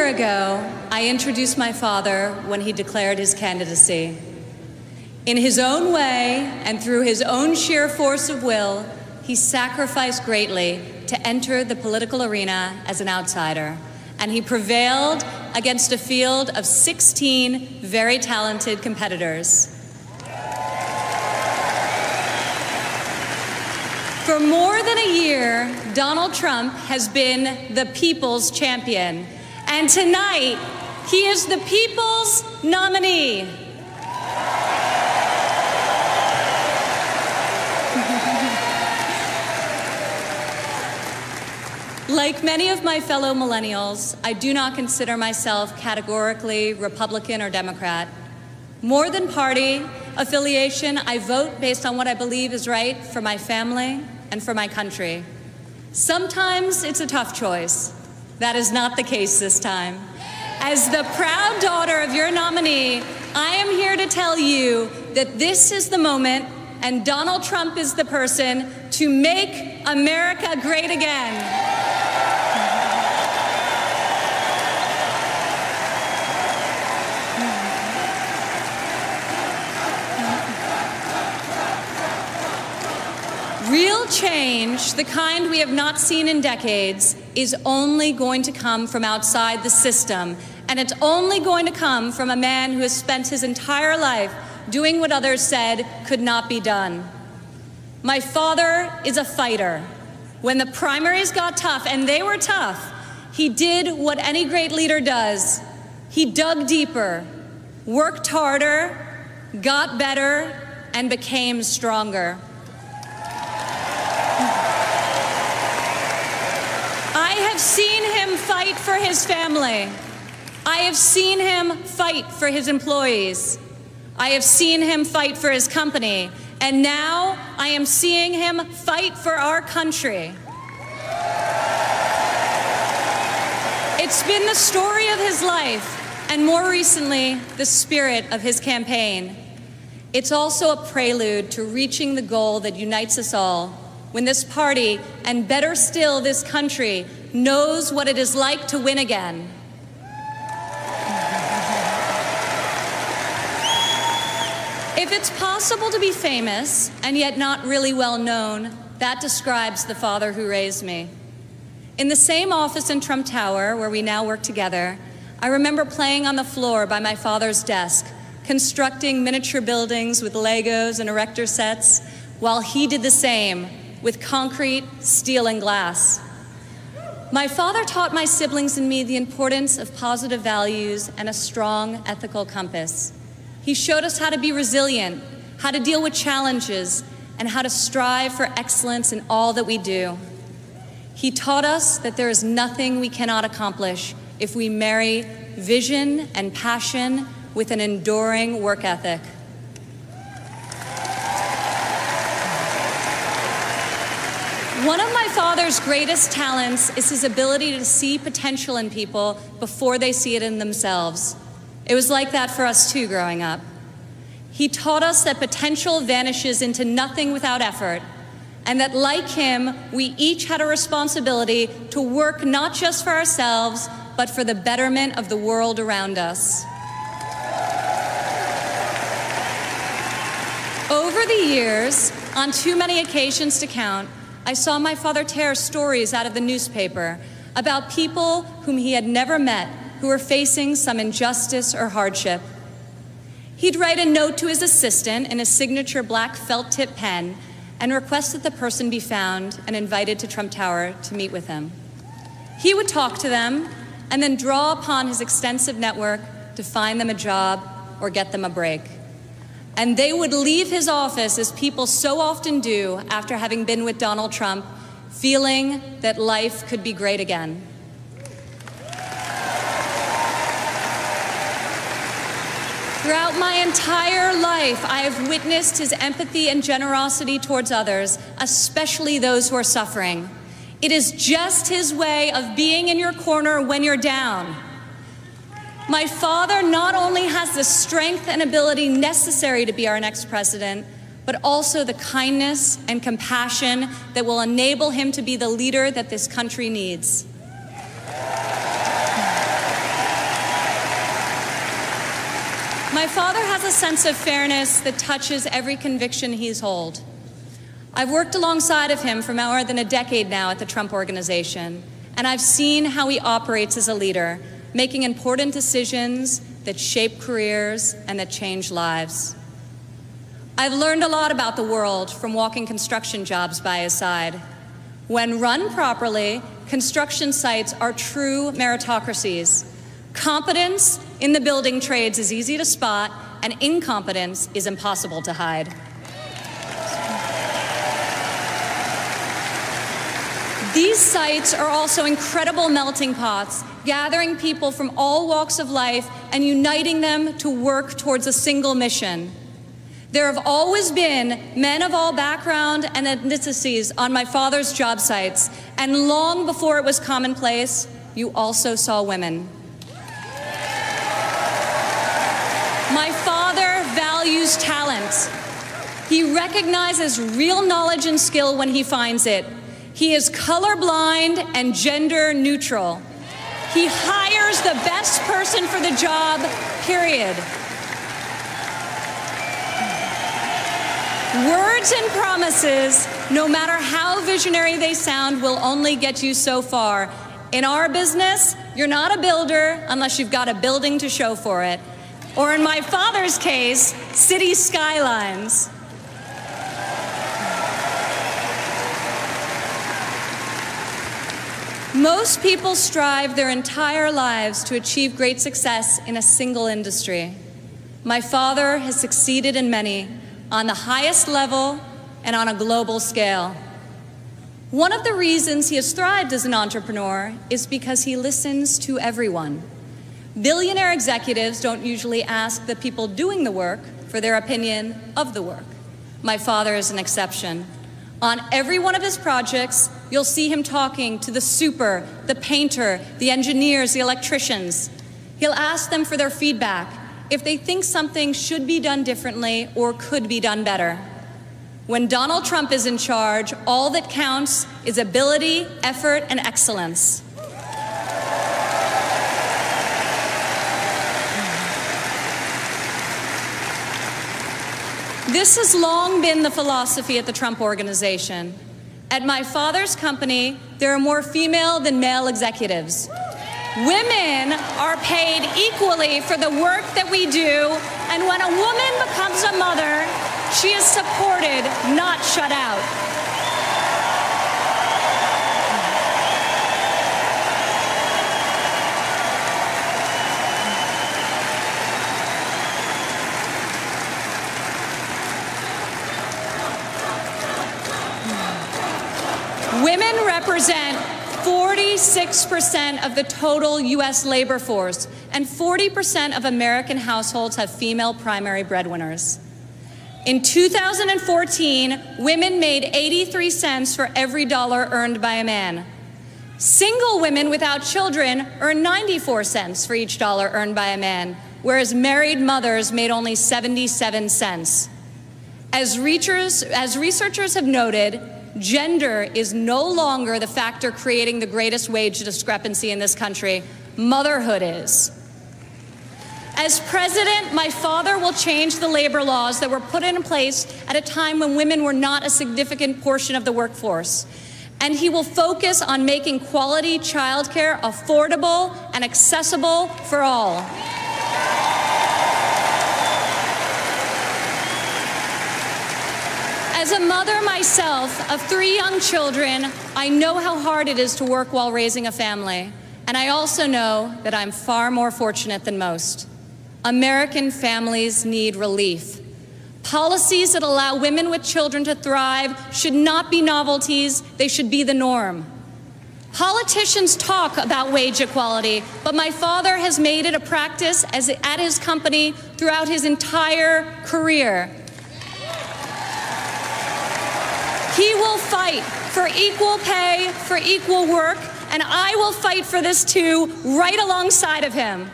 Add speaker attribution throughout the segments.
Speaker 1: ago, I introduced my father when he declared his candidacy. In his own way and through his own sheer force of will, he sacrificed greatly to enter the political arena as an outsider, and he prevailed against a field of 16 very talented competitors. For more than a year, Donald Trump has been the people's champion, and tonight, he is the people's nominee. Like many of my fellow millennials, I do not consider myself categorically Republican or Democrat. More than party affiliation, I vote based on what I believe is right for my family and for my country. Sometimes it's a tough choice. That is not the case this time. As the proud daughter of your nominee, I am here to tell you that this is the moment and Donald Trump is the person to make America great again. Real change, the kind we have not seen in decades, is only going to come from outside the system, and it's only going to come from a man who has spent his entire life doing what others said could not be done. My father is a fighter. When the primaries got tough, and they were tough, he did what any great leader does. He dug deeper, worked harder, got better, and became stronger. I have seen him fight for his family. I have seen him fight for his employees. I have seen him fight for his company. And now I am seeing him fight for our country. It's been the story of his life, and more recently, the spirit of his campaign. It's also a prelude to reaching the goal that unites us all, when this party, and better still, this country, knows what it is like to win again. If it's possible to be famous and yet not really well known, that describes the father who raised me. In the same office in Trump Tower, where we now work together, I remember playing on the floor by my father's desk, constructing miniature buildings with Legos and erector sets, while he did the same with concrete, steel, and glass. My father taught my siblings and me the importance of positive values and a strong ethical compass. He showed us how to be resilient, how to deal with challenges, and how to strive for excellence in all that we do. He taught us that there is nothing we cannot accomplish if we marry vision and passion with an enduring work ethic. One of my father's greatest talents is his ability to see potential in people before they see it in themselves. It was like that for us too growing up. He taught us that potential vanishes into nothing without effort, and that like him, we each had a responsibility to work not just for ourselves, but for the betterment of the world around us. Over the years, on too many occasions to count, I saw my father tear stories out of the newspaper about people whom he had never met who were facing some injustice or hardship. He'd write a note to his assistant in a signature black felt-tip pen and request that the person be found and invited to Trump Tower to meet with him. He would talk to them and then draw upon his extensive network to find them a job or get them a break. And they would leave his office, as people so often do after having been with Donald Trump, feeling that life could be great again. Throughout my entire life, I have witnessed his empathy and generosity towards others, especially those who are suffering. It is just his way of being in your corner when you're down. My father not only has the strength and ability necessary to be our next president, but also the kindness and compassion that will enable him to be the leader that this country needs. My father has a sense of fairness that touches every conviction he's held. I've worked alongside of him for more than a decade now at the Trump Organization, and I've seen how he operates as a leader, making important decisions that shape careers and that change lives. I've learned a lot about the world from walking construction jobs by his side. When run properly, construction sites are true meritocracies. Competence in the building trades is easy to spot, and incompetence is impossible to hide. These sites are also incredible melting pots, gathering people from all walks of life and uniting them to work towards a single mission. There have always been men of all background and ethnicities on my father's job sites, and long before it was commonplace, you also saw women. My father values talent. He recognizes real knowledge and skill when he finds it. He is colorblind and gender neutral. He hires the best person for the job, period. Words and promises, no matter how visionary they sound, will only get you so far. In our business, you're not a builder unless you've got a building to show for it. Or in my father's case, city skylines. Most people strive their entire lives to achieve great success in a single industry. My father has succeeded in many, on the highest level and on a global scale. One of the reasons he has thrived as an entrepreneur is because he listens to everyone. Billionaire executives don't usually ask the people doing the work for their opinion of the work. My father is an exception. On every one of his projects, you'll see him talking to the super, the painter, the engineers, the electricians. He'll ask them for their feedback, if they think something should be done differently or could be done better. When Donald Trump is in charge, all that counts is ability, effort, and excellence. This has long been the philosophy at the Trump Organization. At my father's company, there are more female than male executives. Women are paid equally for the work that we do, and when a woman becomes a mother, she is supported, not shut out. Women represent 46% of the total U.S. labor force, and 40% of American households have female primary breadwinners. In 2014, women made 83 cents for every dollar earned by a man. Single women without children earn 94 cents for each dollar earned by a man, whereas married mothers made only 77 cents. As researchers have noted, gender is no longer the factor creating the greatest wage discrepancy in this country. Motherhood is. As president, my father will change the labor laws that were put in place at a time when women were not a significant portion of the workforce. And he will focus on making quality childcare affordable and accessible for all. As a mother myself of 3 young children, I know how hard it is to work while raising a family. And I also know that I'm far more fortunate than most. American families need relief. Policies that allow women with children to thrive should not be novelties, they should be the norm. Politicians talk about wage equality, but my father has made it a practice at his company throughout his entire career. He will fight for equal pay, for equal work, and I will fight for this too, right alongside of him.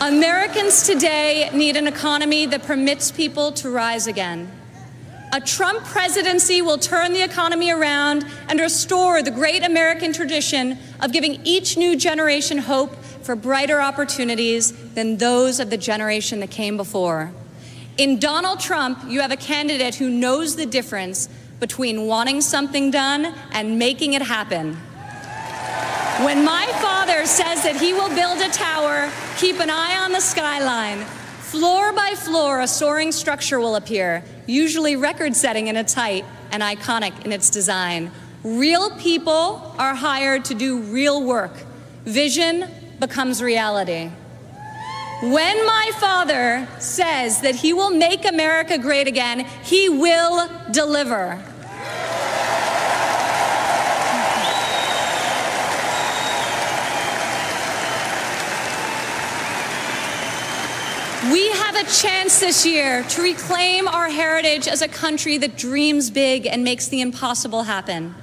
Speaker 1: Americans today need an economy that permits people to rise again. A Trump presidency will turn the economy around and restore the great American tradition of giving each new generation hope for brighter opportunities than those of the generation that came before. In Donald Trump, you have a candidate who knows the difference between wanting something done and making it happen. When my father says that he will build a tower, keep an eye on the skyline. Floor by floor, a soaring structure will appear, usually record-setting in its height and iconic in its design. Real people are hired to do real work. Vision becomes reality. When my father says that he will make America great again, he will deliver. We have a chance this year to reclaim our heritage as a country that dreams big and makes the impossible happen.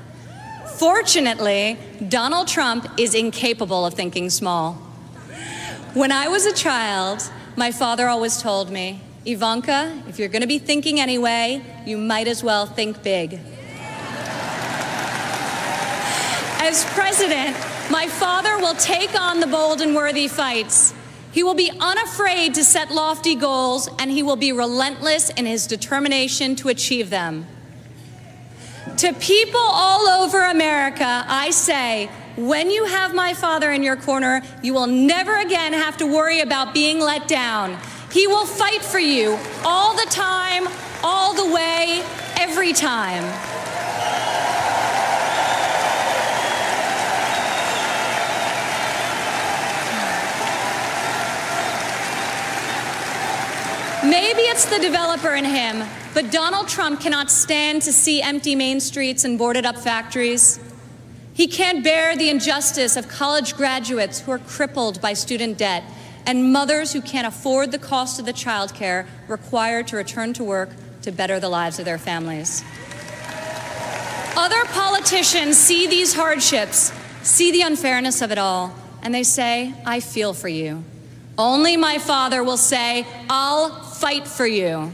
Speaker 1: Fortunately, Donald Trump is incapable of thinking small. When I was a child, my father always told me, Ivanka, if you're going to be thinking anyway, you might as well think big. As president, my father will take on the bold and worthy fights. He will be unafraid to set lofty goals, and he will be relentless in his determination to achieve them. To people all over America, I say, when you have my father in your corner, you will never again have to worry about being let down. He will fight for you all the time, all the way, every time. Maybe it's the developer in him, but Donald Trump cannot stand to see empty main streets and boarded up factories. He can't bear the injustice of college graduates who are crippled by student debt and mothers who can't afford the cost of the child care required to return to work to better the lives of their families. Other politicians see these hardships, see the unfairness of it all, and they say, I feel for you. Only my father will say, I'll fight for you.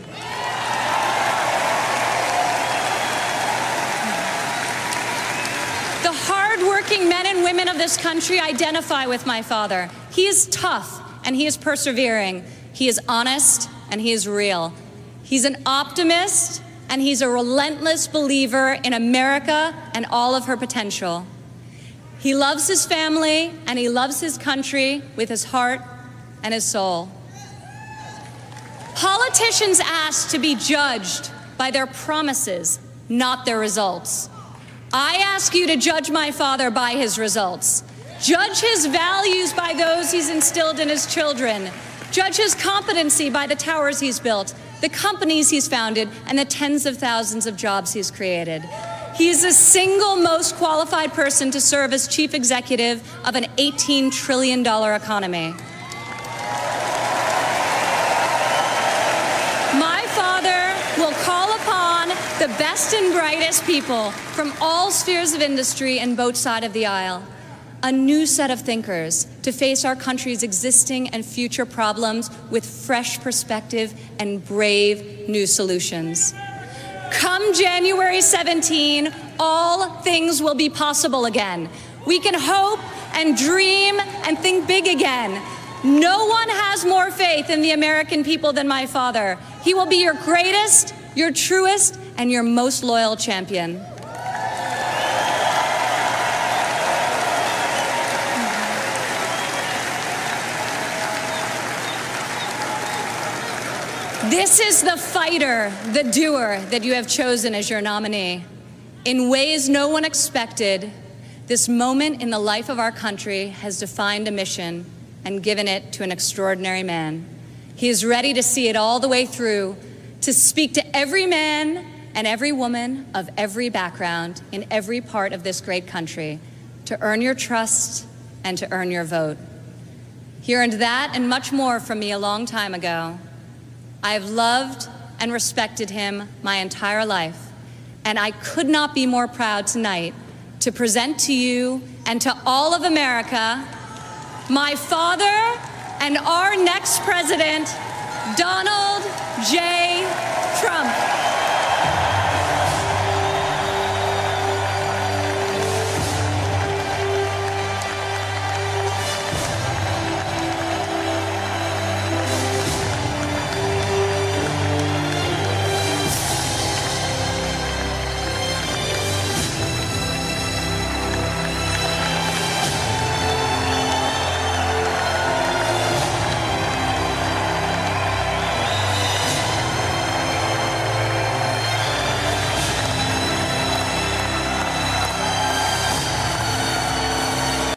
Speaker 1: The hard-working men and women of this country identify with my father. He is tough and he is persevering. He is honest and he is real. He's an optimist and he's a relentless believer in America and all of her potential. He loves his family and he loves his country with his heart and his soul. Politicians ask to be judged by their promises, not their results. I ask you to judge my father by his results. Judge his values by those he's instilled in his children. Judge his competency by the towers he's built, the companies he's founded, and the tens of thousands of jobs he's created. He is the single most qualified person to serve as chief executive of an $18 trillion economy. My father will call upon the best and brightest people from all spheres of industry and both sides of the aisle. A new set of thinkers to face our country's existing and future problems with fresh perspective and brave new solutions. Come January 17, all things will be possible again. We can hope and dream and think big again. No one has more faith in the American people than my father. He will be your greatest, your truest, and your most loyal champion. This is the fighter, the doer that you have chosen as your nominee. In ways no one expected, this moment in the life of our country has defined a mission and given it to an extraordinary man. He is ready to see it all the way through, to speak to every man and every woman of every background in every part of this great country, to earn your trust and to earn your vote. He earned that and much more from me a long time ago. I have loved and respected him my entire life, and I could not be more proud tonight to present to you and to all of America my father and our next president, Donald